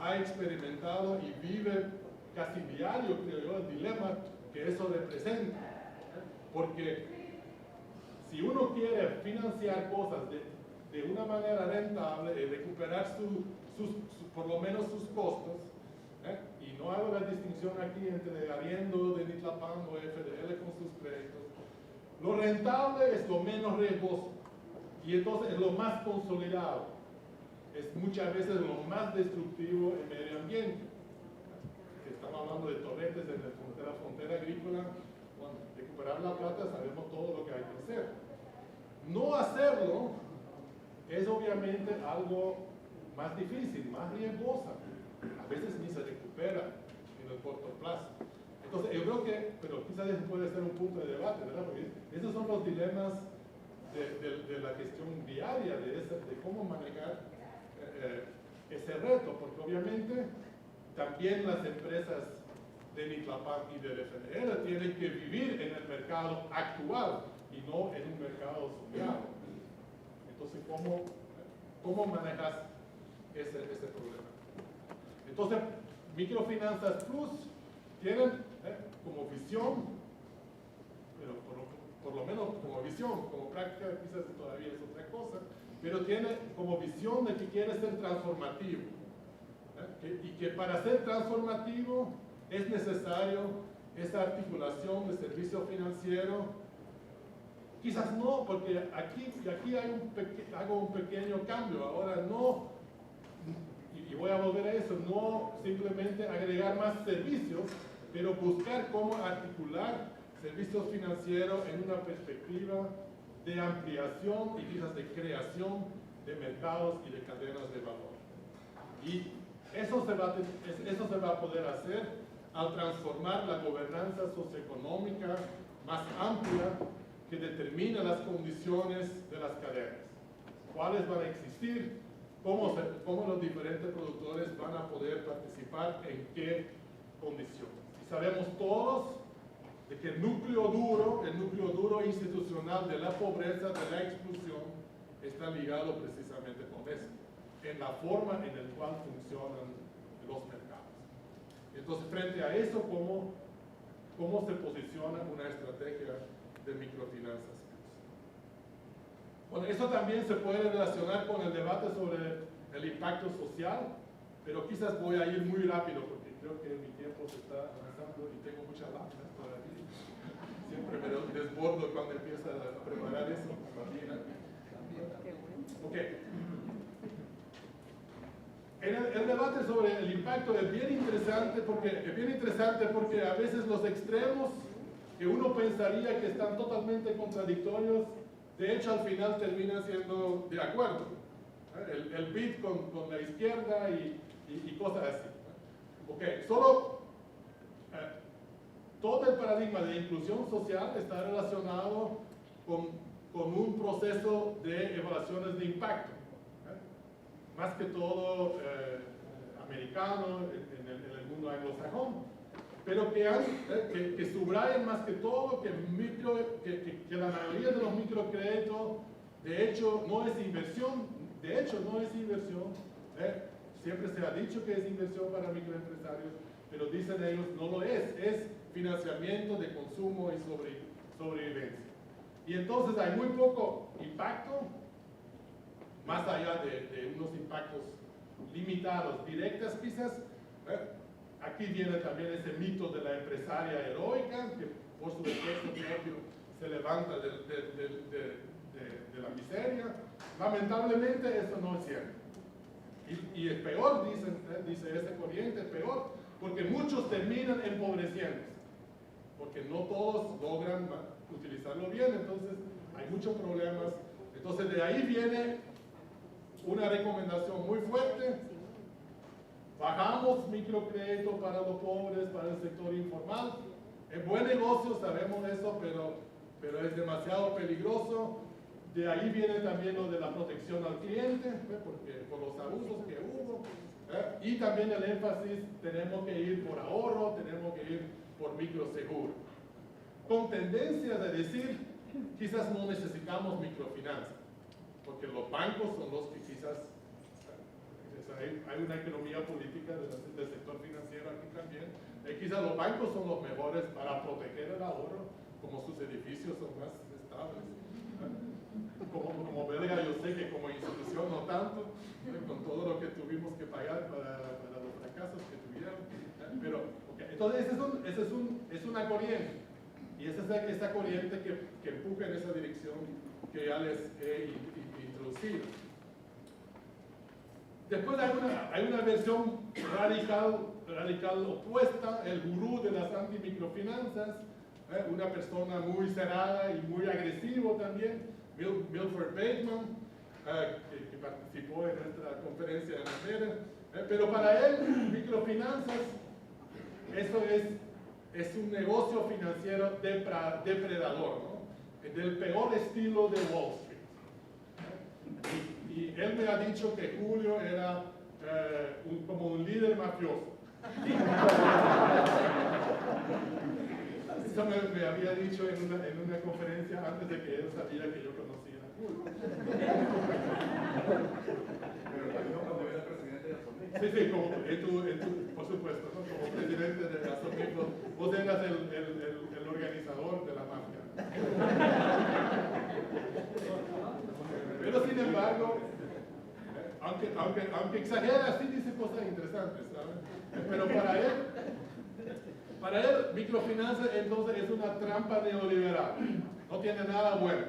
ha experimentado y vive casi diario, creo yo, el dilema que eso representa. Porque si uno quiere financiar cosas de una manera rentable y recuperar por lo menos sus costos, y no hago la distinción aquí entre arriendo de Nitlapán o FDL con sus créditos, lo rentable es lo menos riesgoso y entonces es lo más consolidado, es muchas veces lo más destructivo en medio ambiente. Estamos hablando de torrentes en la frontera agrícola. Bueno, recuperar la plata sabemos todo lo que hay que hacer. No hacerlo es obviamente algo más difícil, más riesgosa. A veces ni se recupera en el corto plazo. Entonces yo creo que, pero quizás ese puede ser un punto de debate, ¿verdad? Porque esos son los dilemas de la gestión diaria, de cómo manejar ese reto, porque obviamente también las empresas de Nitlapán y del FDL tienen que vivir en el mercado actual y no en un mercado soñado. Entonces, ¿cómo manejas ese problema? Entonces, Microfinanzas Plus tienen como visión, pero por lo menos como visión, como práctica quizás todavía es otra cosa, pero tiene como visión de que quiere ser transformativo. Y que para ser transformativo es necesario esa articulación de servicio financiero. Quizás no, porque aquí hago un pequeño cambio. Ahora no, y voy a volver a eso, no simplemente agregar más servicios, pero buscar cómo articular servicios financieros en una perspectiva de ampliación y quizás de creación de mercados y de cadenas de valor. Y eso se va a poder hacer al transformar la gobernanza socioeconómica más amplia que determina las condiciones de las cadenas. ¿Cuáles van a existir? ¿Cómo los diferentes productores van a poder participar? ¿En qué condiciones? Y sabemos todos de que el núcleo duro institucional de la pobreza, de la exclusión, está ligado precisamente con eso, en la forma en la cual funcionan los mercados. Entonces, frente a eso, ¿cómo se posiciona una estrategia de microfinanzas? Bueno, eso también se puede relacionar con el debate sobre el impacto social, pero quizás voy a ir muy rápido porque creo que mi tiempo se está avanzando y tengo muchas láminas todavía. Siempre me desbordo cuando empiezo a preparar eso. Ok. El debate sobre el impacto es bien interesante porque a veces los extremos que uno pensaría que están totalmente contradictorios, de hecho al final terminan siendo de acuerdo. El BID con la izquierda y cosas así. Ok, solo todo el paradigma de inclusión social está relacionado con un proceso de evaluaciones de impacto. Más que todo americano, en el mundo anglosajón, pero que subrayen más que todo que la mayoría de los microcréditos, de hecho, no es inversión, siempre se ha dicho que es inversión para microempresarios, pero dicen ellos no lo es financiamiento de consumo y sobrevivencia. Y entonces hay muy poco impacto, más allá de unos impactos limitados, directas quizás. Aquí viene también ese mito de la empresaria heroica, que por su esfuerzo propio se levanta de la miseria. Lamentablemente eso no es cierto. Y es peor, dice esa corriente, es peor, porque muchos terminan empobreciéndose, porque no todos logran utilizarlo bien, entonces hay muchos problemas. Entonces de ahí viene una recomendación muy fuerte: bajamos microcrédito para los pobres, para el sector informal. Es buen negocio, sabemos eso, pero es demasiado peligroso. De ahí viene también lo de la protección al cliente, porque por los abusos que hubo. Y también el énfasis, tenemos que ir por ahorro, tenemos que ir por microseguro. Con tendencia de decir, quizás no necesitamos microfinanzas, porque los bancos son los que quizás sea, hay una economía política del sector financiero aquí también. Quizás los bancos son los mejores para proteger el ahorro, como sus edificios son más estables. Como belga, yo sé que como institución no tanto, con todo lo que tuvimos que pagar para los fracasos que tuvieron. Pero, okay. Entonces, es una corriente. Y esa es esa corriente que empuja en esa dirección que ya les he introducido. Después hay una versión radical opuesta, el gurú de las antimicrofinanzas, una persona muy cerrada y muy agresivo también, Milford Bateman, que participó en nuestra conferencia en América. Pero para él, microfinanzas, eso es un negocio financiero depredador, ¿no? Del peor estilo de Wall Street. Y él me ha dicho que Julio era como un líder mafioso. Eso me había dicho en una conferencia antes de que él sabía que yo conocía a Julio. Pero cuando era presidente de Asomix. Sí, como por supuesto, ¿no? Como presidente de Asomix, vos eras el organizador de la mafia. Pero sin embargo, aunque exagera, sí dice cosas interesantes, ¿sabes? Pero para él, microfinanzas entonces es una trampa neoliberal. No tiene nada bueno.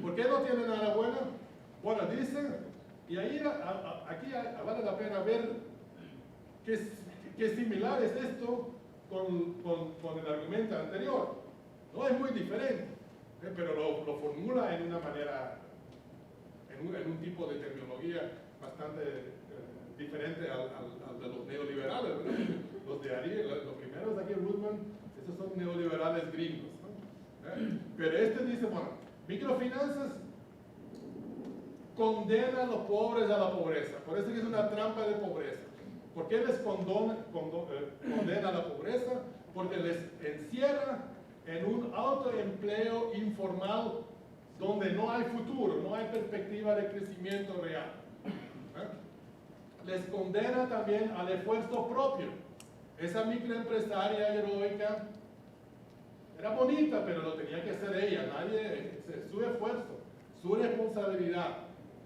¿Por qué no tiene nada bueno? Bueno, dice, y ahí aquí vale la pena ver qué similar es esto con el argumento anterior. No es muy diferente, pero lo formula en una manera, en un tipo de terminología bastante diferente al de los neoliberales, ¿verdad? Los de Ariel, los primeros aquí, Rudman, esos son neoliberales gringos, ¿no? Pero este dice, bueno, microfinanzas condena a los pobres a la pobreza, por eso que es una trampa de pobreza. ¿Por qué les condena a la pobreza? Porque les encierra en un autoempleo informal donde no hay futuro, no hay perspectiva de crecimiento real. Les condena también al esfuerzo propio. Esa microempresaria heroica era bonita, pero lo tenía que hacer ella, su esfuerzo, su responsabilidad,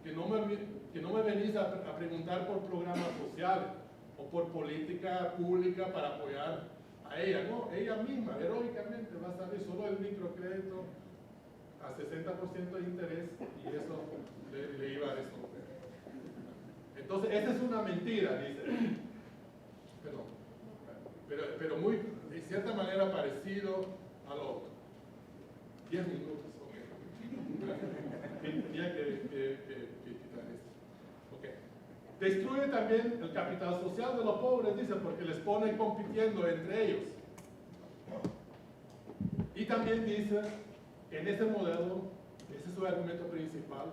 que no me venís a preguntar por programas sociales o por política pública para apoyar a ella, no, ella misma, heroicamente, va a salir solo el microcrédito a 60% de interés y eso le iba a resolver. Entonces, esa es una mentira, dice. Pero muy, de cierta manera, parecido a lo otro. 10 minutos, ok. Tenía que quitar esto. Okay. Destruye también el capital social de los pobres, dice, porque les pone compitiendo entre ellos. Y también dice que en ese modelo, ese es su argumento principal,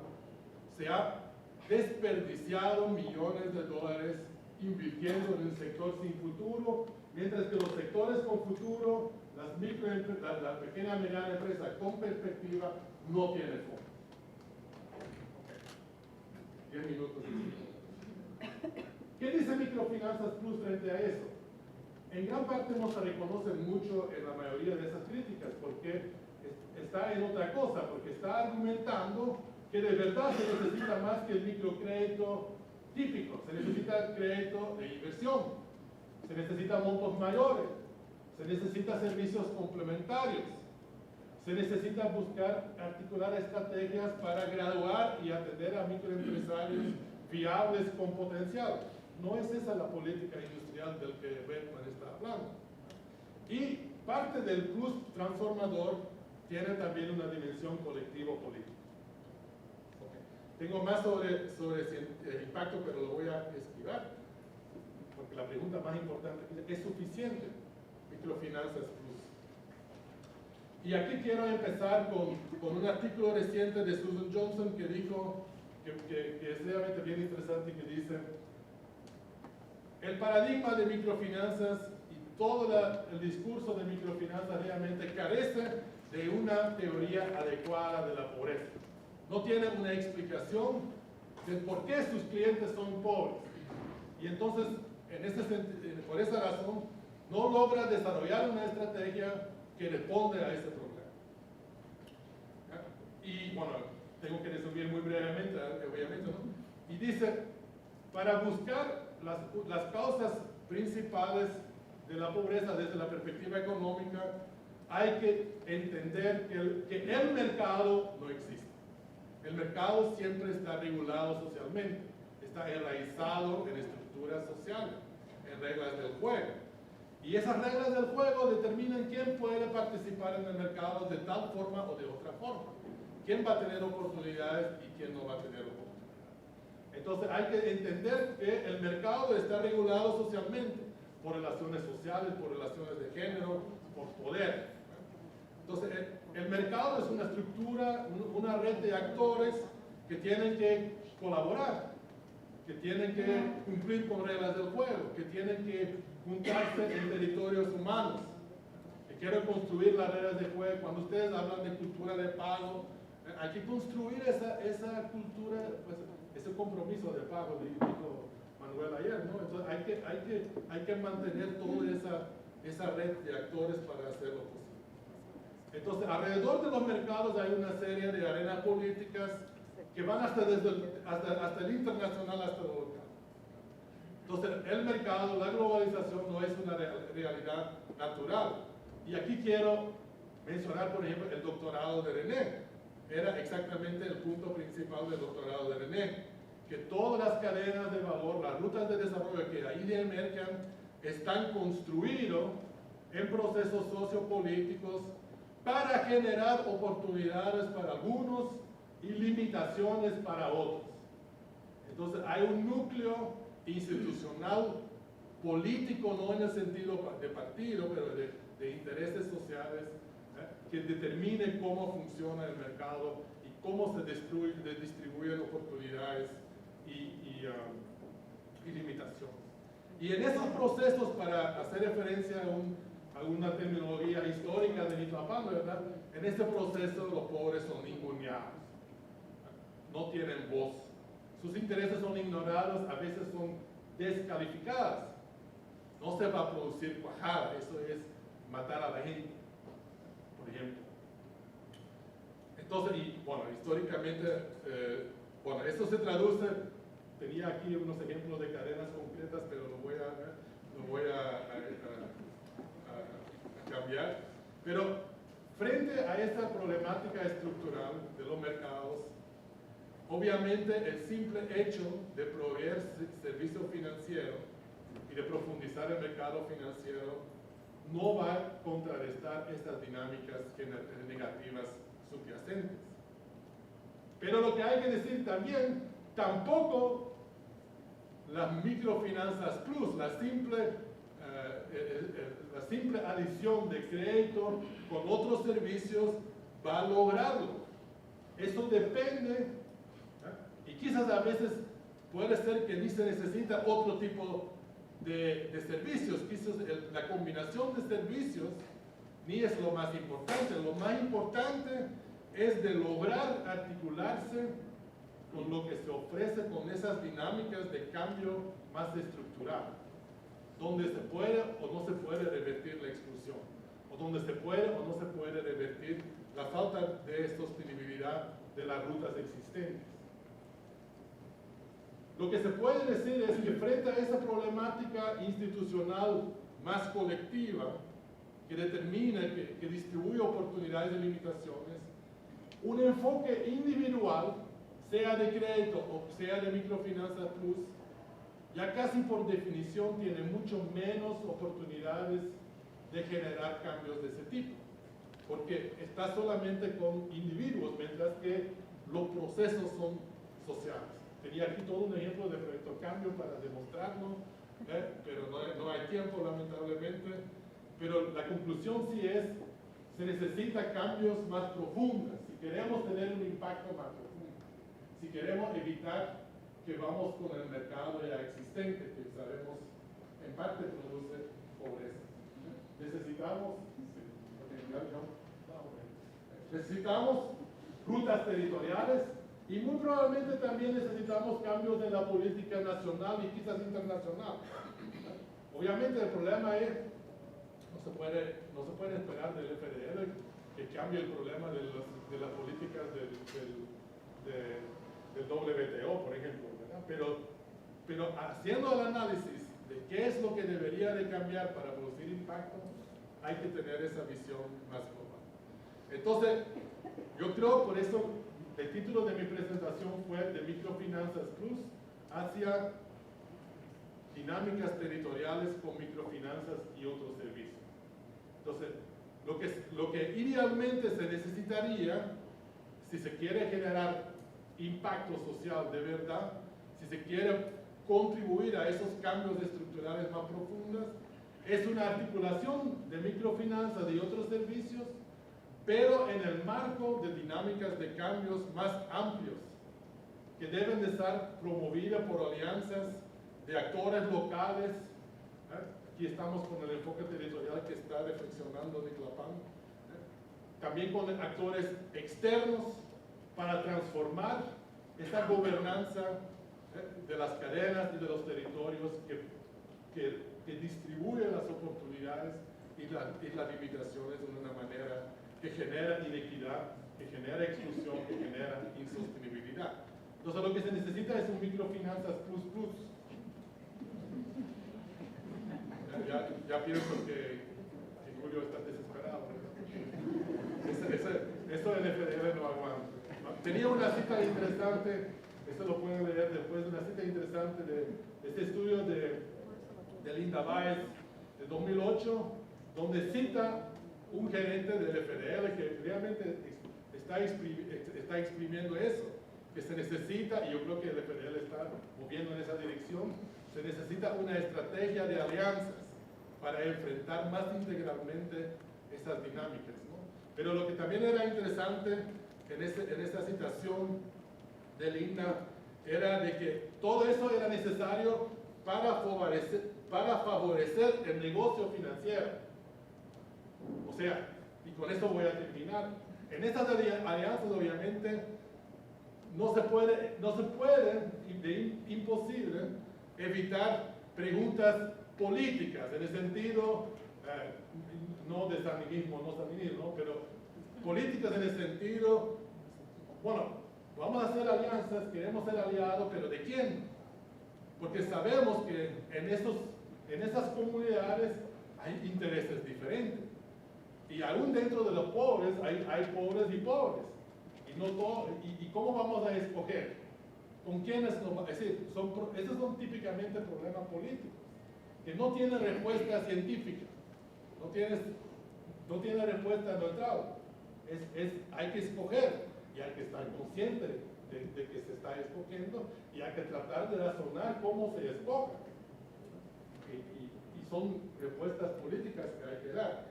se ha desperdiciado millones de dólares invirtiendo en el sector sin futuro, mientras que los sectores con futuro, la pequeña y mediana empresa con perspectiva, no tienen fondo. Okay. 10 minutos. ¿Qué dice Microfinanzas Plus frente a eso? En gran parte no se reconoce mucho en la mayoría de esas críticas, porque está en otra cosa, porque está argumentando que de verdad se necesita más que el microcrédito típico, se necesita crédito de inversión, se necesita montos mayores, se necesita servicios complementarios, se necesita articular estrategias para graduar y atender a microempresarios viables con potencial. No es esa la política industrial del que Bateman está hablando. Y parte del plus transformador tiene también una dimensión colectivo-política. Okay. Tengo más sobre el impacto, pero lo voy a esquivar, porque la pregunta más importante es ¿suficiente Microfinanzas Plus? Y aquí quiero empezar con un artículo reciente de Susan Johnson que dijo, que es realmente bien interesante, que dice: el paradigma de microfinanzas y todo el discurso de microfinanzas realmente carece de una teoría adecuada de la pobreza. No tiene una explicación de por qué sus clientes son pobres. Y entonces, por esa razón, no logra desarrollar una estrategia que responde a ese problema. Y bueno, tengo que resumir muy brevemente, obviamente, ¿no? Y dice, para buscar las causas principales de la pobreza desde la perspectiva económica, hay que entender que el mercado no existe. El mercado siempre está regulado socialmente, está enraizado en estructuras sociales, en reglas del juego. Y esas reglas del juego determinan quién puede participar en el mercado de tal forma o de otra forma. Quién va a tener oportunidades y quién no va a tener oportunidades. Entonces hay que entender que el mercado está regulado socialmente por relaciones sociales, por relaciones de género, por poder. Entonces el mercado es una estructura, una red de actores que tienen que colaborar, que tienen que cumplir con reglas del juego, que tienen que juntarse en territorios humanos, que quieren construir las reglas de juego. Cuando ustedes hablan de cultura de pago, hay que construir esa cultura, pues, ese compromiso de pago, dijo Manuel ayer, ¿no? Entonces hay que mantener toda esa red de actores para hacerlo posible. Entonces, alrededor de los mercados hay una serie de arenas políticas que van hasta el internacional, hasta el local. Entonces, el mercado, la globalización no es una realidad natural. Y aquí quiero mencionar, por ejemplo, el doctorado de René. Era exactamente el punto principal del doctorado de René, que todas las cadenas de valor, las rutas de desarrollo que ahí emergen, están construidos en procesos sociopolíticos para generar oportunidades para algunos y limitaciones para otros. Entonces hay un núcleo institucional, político, no en el sentido de partido, pero de intereses sociales, que determine cómo funciona el mercado y cómo se distribuyen oportunidades y limitaciones. Y en esos procesos, para hacer referencia a una terminología histórica de Mitlapán, ¿verdad? En este proceso los pobres son ninguneados, no tienen voz, sus intereses son ignorados, a veces son descalificadas. No se va a producir cuajada, eso es matar a la gente, por ejemplo. Entonces, y bueno, históricamente, bueno, esto se traduce, tenía aquí unos ejemplos de cadenas concretas, pero lo voy a cambiar. Pero frente a esta problemática estructural de los mercados, obviamente el simple hecho de proveer servicio financiero y de profundizar el mercado financiero no va a contrarrestar estas dinámicas negativas subyacentes. Pero lo que hay que decir también, tampoco las microfinanzas plus, la simple adición de crédito con otros servicios va a lograrlo. Eso depende, y quizás a veces puede ser que ni se necesita otro tipo de servicios, quizás la combinación de servicios ni es lo más importante. Lo más importante es de lograr articularse con lo que se ofrece, con esas dinámicas de cambio más estructural, donde se puede o no se puede revertir la exclusión, o donde se puede o no se puede revertir la falta de sostenibilidad de las rutas existentes. Lo que se puede decir es que frente a esa problemática institucional más colectiva, que determina, que distribuye oportunidades y limitaciones, un enfoque individual, sea de crédito o sea de microfinanzas plus, ya casi por definición tiene mucho menos oportunidades de generar cambios de ese tipo, porque está solamente con individuos, mientras que los procesos son sociales. Tenía aquí todo un ejemplo de proyecto cambio para demostrarlo, pero no hay tiempo, lamentablemente. Pero la conclusión sí es, se necesita cambios más profundos si queremos tener un impacto más profundo, si queremos evitar que vamos con el mercado ya existente, que sabemos en parte produce pobreza. Necesitamos rutas territoriales, Y muy probablemente también necesitamos cambios en la política nacional y quizás internacional. Obviamente el problema es, no se puede esperar del FDL que cambie el problema de las políticas del WTO, por ejemplo, ¿verdad? Pero haciendo el análisis de qué es lo que debería de cambiar para producir impacto, hay que tener esa visión más global. Entonces, yo creo, por eso, el título de mi presentación fue de Microfinanzas Plus hacia dinámicas territoriales con microfinanzas y otros servicios. Entonces, lo que idealmente se necesitaría, si se quiere generar impacto social de verdad, si se quiere contribuir a esos cambios estructurales más profundos, es una articulación de microfinanzas y otros servicios, pero en el marco de dinámicas de cambios más amplios, que deben de estar promovidas por alianzas de actores locales. Aquí estamos con el enfoque territorial que está reflexionando de Clapán. También con actores externos para transformar esa gobernanza de las cadenas y de los territorios que distribuyen las oportunidades y las limitaciones de una manera que genera inequidad, que genera exclusión, que genera insostenibilidad. Entonces lo que se necesita es un microfinanzas plus plus. Ya pienso que Julio está desesperado. Eso del FDL no aguanta. Tenía una cita interesante, eso lo pueden leer después, una cita interesante de este estudio de Linda Baez de 2008, donde cita un gerente del FDL que realmente está exprimiendo eso, que se necesita, y yo creo que el FDL está moviendo en esa dirección, se necesita una estrategia de alianzas para enfrentar más integralmente esas dinámicas, ¿no? Pero lo que también era interesante en esta citación de Linda era de que todo eso era necesario para favorecer el negocio financiero. O sea, y con esto voy a terminar, en estas alianzas obviamente no se puede, imposible evitar preguntas políticas, en el sentido, no de stalinismo, pero políticas en el sentido, bueno, vamos a hacer alianzas, queremos ser aliados, pero ¿de quién? Porque sabemos que en esas comunidades hay intereses diferentes. Y aún dentro de los pobres hay pobres y pobres. ¿Y cómo vamos a escoger? ¿Con quiénes? Es decir, esos son típicamente problemas políticos, que no tienen respuesta científica, no tienen respuesta neutral. Hay que escoger y hay que estar consciente de que se está escogiendo y hay que tratar de razonar cómo se escoge. Y son respuestas políticas que hay que dar.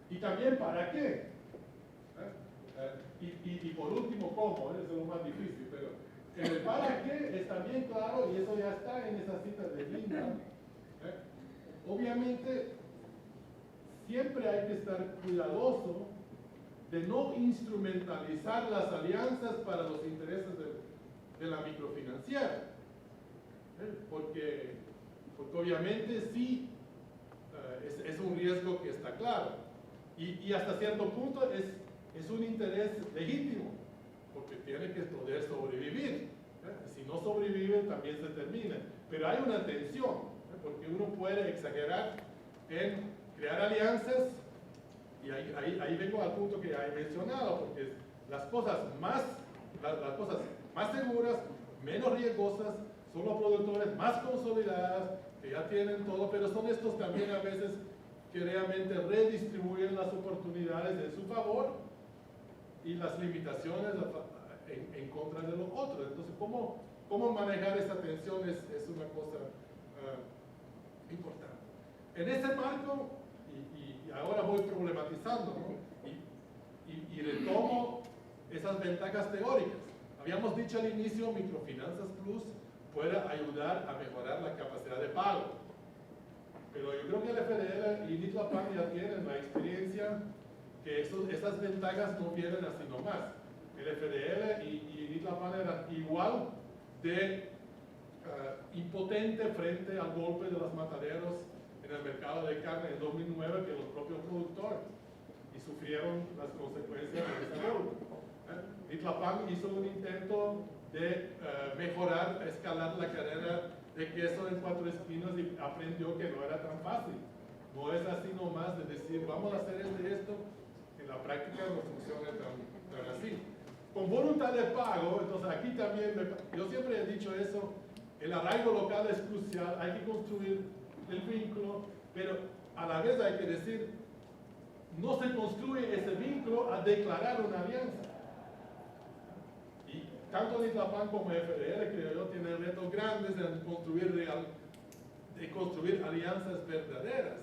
Y también para qué. Y por último, cómo, eso es lo más difícil, pero el para qué está bien claro y eso ya está en esa cita de Linda. Obviamente, siempre hay que estar cuidadoso de no instrumentalizar las alianzas para los intereses de la microfinanciera. Porque obviamente sí, es un riesgo que está claro. Y hasta cierto punto es un interés legítimo, porque tiene que poder sobrevivir. Si no sobrevive, también se termina. Pero hay una tensión, porque uno puede exagerar en crear alianzas, y ahí vengo al punto que ya he mencionado, porque las cosas más seguras, menos riesgosas, son los productores más consolidados, que ya tienen todo, pero son estos también a veces que realmente redistribuyen las oportunidades en su favor y las limitaciones en contra de los otros. Entonces, ¿cómo manejar esa tensión es una cosa importante? En ese marco, y ahora voy problematizando, ¿no? y retomo esas ventajas teóricas. Habíamos dicho al inicio, Microfinanzas Plus puede ayudar a mejorar la capacidad de pago. Pero yo creo que el FDL y Clapán ya tienen la experiencia que esas ventajas no vienen así nomás. el FDL y Nitlapan eran igual de impotente frente al golpe de los mataderos en el mercado de carne en 2009 que los propios productores, y sufrieron las consecuencias de ese golpe. Nitlapan hizo un intento de mejorar, escalar la cadena de queso en Cuatro Esquinas y aprendió que no era tan fácil. No es así nomás de decir, vamos a hacer esto, en la práctica no funciona tan así. Con voluntad de pago, entonces aquí también, yo siempre he dicho eso, el arraigo local es crucial, hay que construir el vínculo, pero a la vez hay que decir, no se construye ese vínculo a declarar una alianza. Y tanto Nitlapan como FDL, creo yo, tienen retos grandes en construir alianzas verdaderas.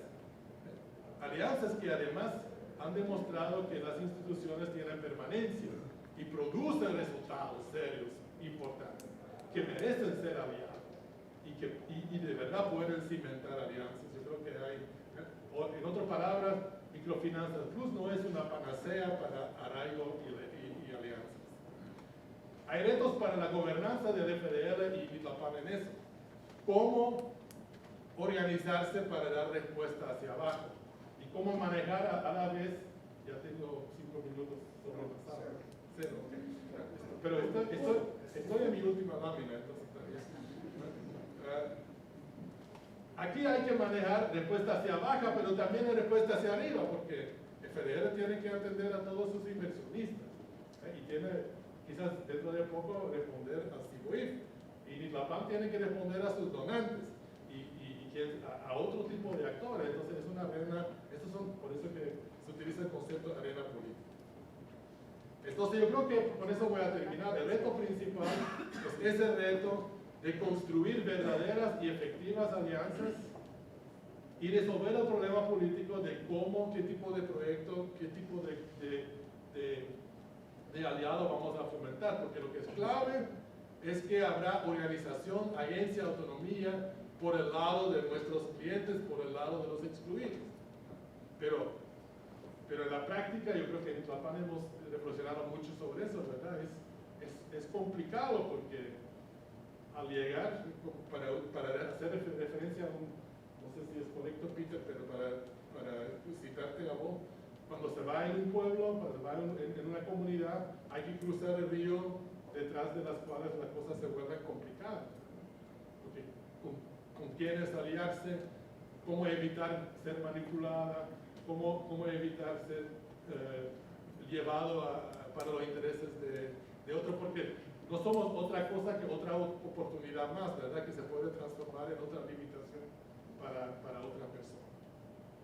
Alianzas que además han demostrado que las instituciones tienen permanencia y producen resultados serios, importantes, que merecen ser aliados y de verdad pueden cimentar alianzas. Yo creo que hay, en otras palabras, Microfinanzas Plus no es una panacea para arraigo y alianzas. Hay retos para la gobernanza del FDL y Nitlapan en eso. ¿Cómo organizarse para dar respuesta hacia abajo? Y cómo manejar a la vez, ya tengo 5 minutos sobrepasado. Cero, okay. Pero estoy en mi última lámina, entonces también. Aquí hay que manejar respuesta hacia abajo, pero también hay respuesta hacia arriba, porque el FDL tiene que atender a todos sus inversionistas, y tiene, quizás dentro de poco, responder a CIBOIF, y Nitlapan tiene que responder a sus donantes, a otro tipo de actores. Entonces es una arena, por eso que se utiliza el concepto de arena política. Entonces yo creo que con eso voy a terminar. El reto principal es ese reto de construir verdaderas y efectivas alianzas y resolver el problema político de qué tipo de proyecto, qué tipo de aliado vamos a fomentar, porque lo que es clave es que habrá organización, agencia, autonomía por el lado de nuestros clientes, por el lado de los excluidos. Pero en la práctica yo creo que en Nitlapan hemos reflexionado mucho sobre eso, ¿verdad? Es complicado porque al llegar, para hacer referencia a no sé si es correcto, Peter, pero para citarte a vos, cuando se va en un pueblo, cuando se va en una comunidad, hay que cruzar el río detrás de las cuales las cosas se vuelven complicadas. Porque con quiénes aliarse, cómo evitar ser manipulada, cómo evitar ser llevado para los intereses de otros, porque no somos otra cosa que otra oportunidad más, ¿verdad? Que se puede transformar en otra limitación para otra persona.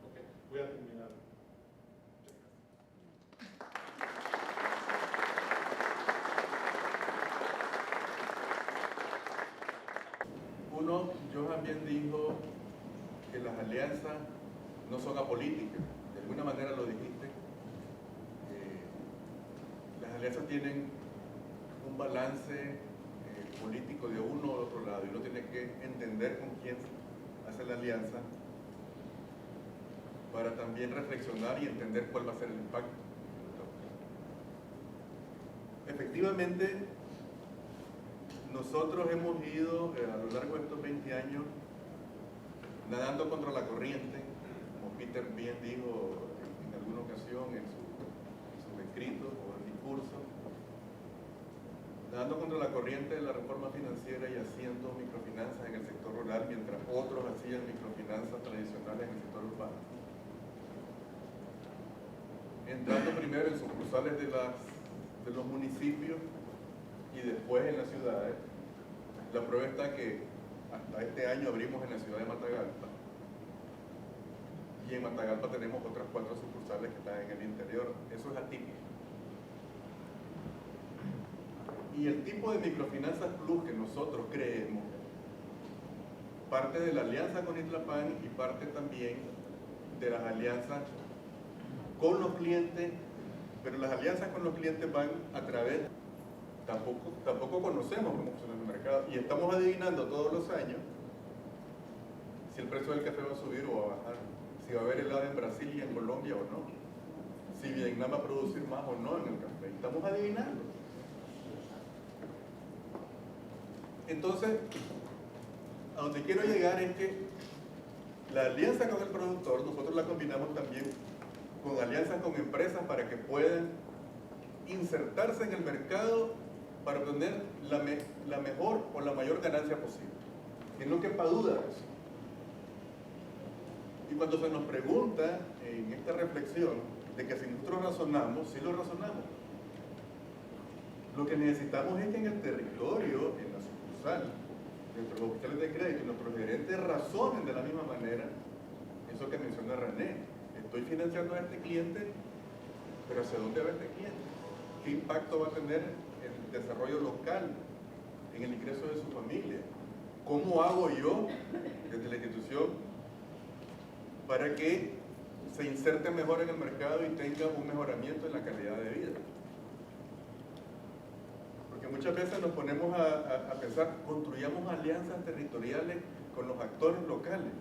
Ok, voy a terminar. Uno, Johan bien dijo que las alianzas no son apolíticas. De alguna manera lo dijiste. Las alianzas tienen un balance político de uno o otro lado, y uno tiene que entender con quién hace la alianza para también reflexionar y entender cuál va a ser el impacto. Efectivamente, nosotros hemos ido a lo largo de estos 20 años nadando contra la corriente, como Peter bien dijo en alguna ocasión en sus escritos o en discursos, nadando contra la corriente de la reforma financiera y haciendo microfinanzas en el sector rural, mientras otros hacían microfinanzas tradicionales en el sector urbano. Entrando primero en sucursales de los municipios y después en las ciudades. La prueba está que hasta este año abrimos en la ciudad de Matagalpa, y en Matagalpa tenemos otras 4 sucursales que están en el interior. Eso es atípico. Y el tipo de microfinanzas plus que nosotros creemos, parte de la alianza con Nitlapan y parte también de las alianzas con los clientes, pero las alianzas con los clientes van a través, tampoco conocemos cómo funciona el mercado, y estamos adivinando todos los años si el precio del café va a subir o va a bajar, si va a haber helado en Brasil y en Colombia o no, si Vietnam va a producir más o no en el café. Estamos adivinando. Entonces, a donde quiero llegar es que la alianza con el productor, nosotros la combinamos también con alianzas con empresas para que puedan insertarse en el mercado para obtener la mejor o la mayor ganancia posible. Que no quepa duda de eso. Y cuando se nos pregunta en esta reflexión de que si nosotros razonamos, sí lo razonamos. Lo que necesitamos es que en el territorio, en la sucursal, nuestros oficiales de crédito y nuestros gerentes razonen de la misma manera eso que menciona René. Estoy financiando a este cliente, pero ¿hacia dónde va este cliente? ¿Qué impacto va a tener en el desarrollo local, en el ingreso de su familia? ¿Cómo hago yo desde la institución para que se inserte mejor en el mercado y tenga un mejoramiento en la calidad de vida? Porque muchas veces nos ponemos a pensar, construyamos alianzas territoriales con los actores locales.